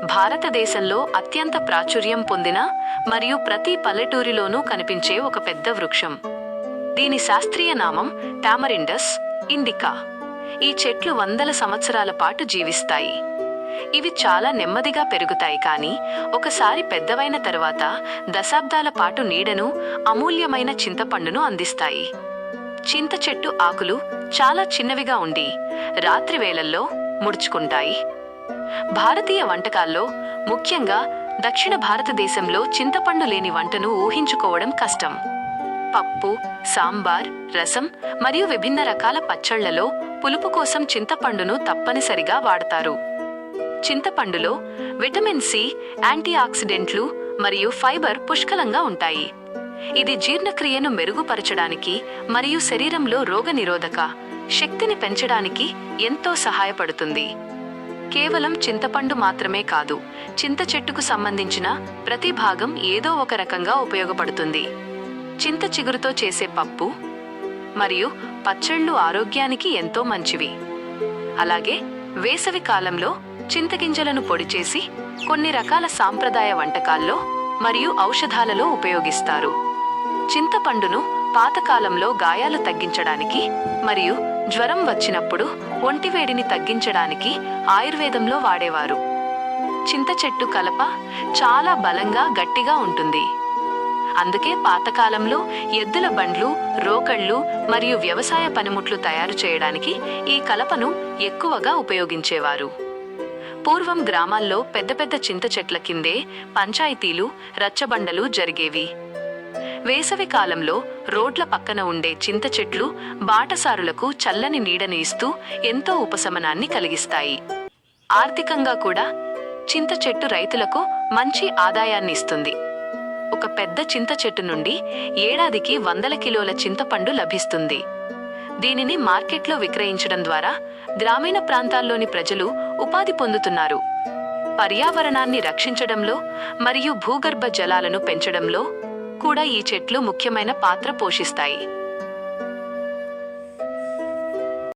భారతదేశంలో అత్యంత ప్రాచుర్యం పొందిన మరియు ప్రతి పల్లెటూరిలోనూ కనిపించే ఒక పెద్ద వృక్షం. దీని శాస్త్రీయ నామం టామరిండస్ ఇండికా. ఈ చెట్లు వందల సంవత్సరాల పాటు జీవిస్తాయి. ఇవి చాలా నెమ్మదిగా పెరుగుతాయి, కానీ ఒకసారి పెద్దవైన తరువాత దశాబ్దాల పాటు నీడను, అమూల్యమైన చింతపండును అందిస్తాయి. చింత చెట్టు ఆకులు చాలా చిన్నవిగా ఉండి రాత్రి వేళల్లో ముడుచుకుంటాయి. భారతీయ వంటకాల్లో, ముఖ్యంగా దక్షిణ భారతదేశంలో చింతపండు లేని వంటను ఊహించుకోవడం కష్టం. పప్పు, సాంబార్, రసం మరియు విభిన్న రకాల పచ్చళ్లలో పులుపు కోసం చింతపండును తప్పనిసరిగా వాడతారు. చింతపండులో విటమిన్ సి, యాంటీ ఆక్సిడెంట్లు మరియు ఫైబర్ పుష్కలంగా ఉంటాయి. ఇది జీర్ణక్రియను మెరుగుపరచడానికి మరియు శరీరంలో రోగనిరోధక శక్తిని పెంచడానికి ఎంతో సహాయపడుతుంది. కేవలం చింతపండు మాత్రమే కాదు, చింత చెట్టుకు సంబంధించిన ప్రతి భాగం ఏదో ఒక రకంగా ఉపయోగపడుతుంది. చింత చిగురుతో చేసే పప్పు మరియు పచ్చళ్ళు ఆరోగ్యానికి ఎంతో మంచివి. అలాగే వేసవి కాలంలో చింతగింజలను పొడి చేసి కొన్ని రకాల సాంప్రదాయ వంటకాల్లో మరియు ఔషధాలలో ఉపయోగిస్తారు. చింతపండును పాతకాలంలో గాయాలు తగ్గించడానికి మరియు జ్వరం వచ్చినప్పుడు ఒంటివేడిని తగ్గించడానికి ఆయుర్వేదంలో వాడేవారు. చింత చెట్టు కలప చాలా బలంగా, గట్టిగా ఉంటుంది. అందుకే పాతకాలంలో ఎద్దుల బండ్లు, రోకళ్ళు మరియు వ్యవసాయ పనిముట్లు తయారు చేయడానికి ఈ కలపను ఎక్కువగా ఉపయోగించేవారు. పూర్వం గ్రామాల్లో పెద్ద పెద్ద చింత చెట్ల కిందే పంచాయతీలు, రచ్చబండలు జరిగేవి. వేసవి కాలంలో రోడ్ల పక్కన ఉండే చింత చెట్లు బాటసారులకు చల్లని నీడను ఇస్తూ ఎంతో ఉపశమనాన్ని కలిగిస్తాయి. ఆర్థికంగా కూడా చింత చెట్టు రైతులకు మంచి ఆదాయాన్ని ఇస్తుంది. ఒక పెద్ద చింత చెట్టు నుండి ఏడాదికి 100 కిలోల చింతపండు లభిస్తుంది. దీనిని మార్కెట్లో విక్రయించడం ద్వారా గ్రామీణ ప్రాంతాల్లోని ప్రజలు ఉపాధి పొందుతున్నారు. పర్యావరణాన్ని రక్షించడంలో మరియు భూగర్భ జలాలను పెంచడంలో కూడా ఈ చెట్లు ముఖ్యమైన పాత్ర పోషిస్తాయి.